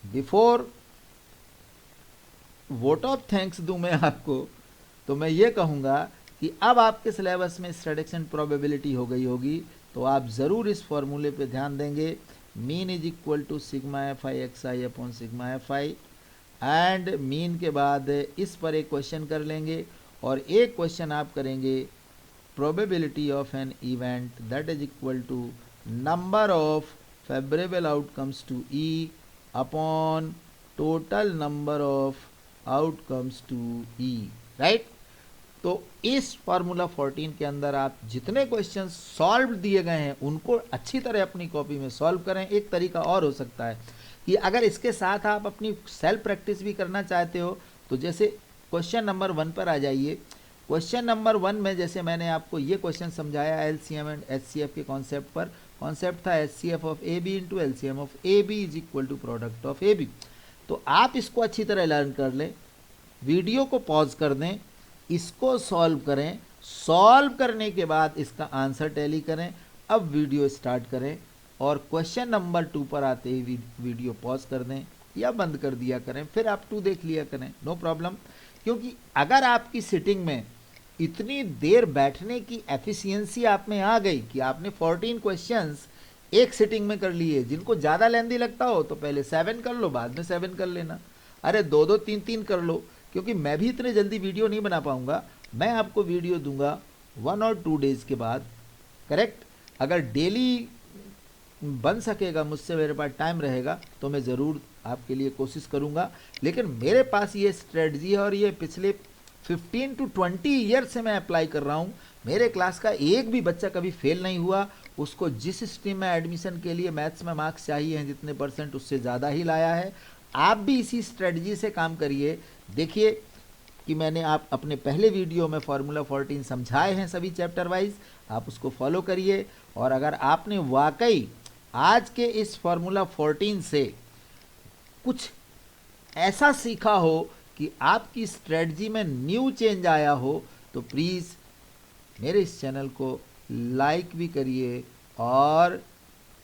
बिफोर वोट ऑफ थैंक्स दूं मैं आपको, तो मैं ये कहूँगा कि अब आपके सिलेबस में स्टैटिस्टिक्स एंड प्रोबेबिलिटी हो गई होगी, तो आप ज़रूर इस फॉर्मूले पे ध्यान देंगे, mean is equal to σFi/σFi, and mean के बाद इस पर एक क्वेश्चन कर लेंगे, और एक क्वेश्चन आप करेंगे probability of an event that is equal to number of favourable outcomes to E upon total number of outcomes to E, right. तो इस फार्मूला 14 के अंदर आप जितने क्वेश्चन सॉल्व दिए गए हैं उनको अच्छी तरह अपनी कॉपी में सॉल्व करें। एक तरीका और हो सकता है कि अगर इसके साथ आप अपनी सेल्फ प्रैक्टिस भी करना चाहते हो, तो जैसे क्वेश्चन नंबर 1 पर आ जाइए। क्वेश्चन नंबर 1 में जैसे मैंने आपको ये क्वेश्चन समझाया एलसीएम एंड एचसीएफ के कॉन्सेप्ट पर, कॉन्सेप्ट था HCF of A B into LCM of A B is equal to product of A B. तो आप इसको अच्छी तरह लर्न कर लें, वीडियो को पॉज कर दें, इसको सॉल्व करें, सॉल्व करने के बाद इसका आंसर टैली करें। अब वीडियो स्टार्ट करें और क्वेश्चन नंबर 2 पर आते ही वीडियो पॉज कर दें या बंद कर दिया करें, फिर आप 2 देख लिया करें, नो प्रॉब्लम। क्योंकि अगर आपकी सिटिंग में इतनी देर बैठने की एफिशिएंसी आप में आ गई कि आपने 14 क्वेश्चंस एक सिटिंग में कर लिए, जिनको ज़्यादा लेंदी लगता हो तो पहले 7 कर लो, बाद में 7 कर लेना, अरे 2 2 3 3 कर लो, क्योंकि मैं भी इतने जल्दी वीडियो नहीं बना पाऊंगा। मैं आपको वीडियो दूंगा 1 और 2 डेज के बाद, करेक्ट। अगर डेली बन सकेगा मुझसे, मेरे पास टाइम रहेगा तो मैं ज़रूर आपके लिए कोशिश करूंगा। लेकिन मेरे पास ये स्ट्रेटजी है और ये पिछले 15 to 20 ईयर से मैं अप्लाई कर रहा हूँ। मेरे क्लास का एक भी बच्चा कभी फेल नहीं हुआ, उसको जिस स्ट्रीम में एडमिशन के लिए मैथ्स में मार्क्स चाहिए हैं जितने परसेंट, उससे ज़्यादा ही लाया है। आप भी इसी स्ट्रेटजी से काम करिए। देखिए कि मैंने आप अपने पहले वीडियो में फार्मूला 14 समझाए हैं सभी चैप्टर वाइज, आप उसको फॉलो करिए। और अगर आपने वाकई आज के इस फार्मूला 14 से कुछ ऐसा सीखा हो कि आपकी स्ट्रेटजी में न्यू चेंज आया हो, तो प्लीज़ मेरे इस चैनल को लाइक भी करिए और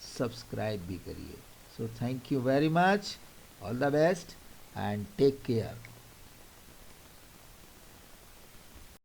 सब्सक्राइब भी करिए। So thank you very much, all the best and take care.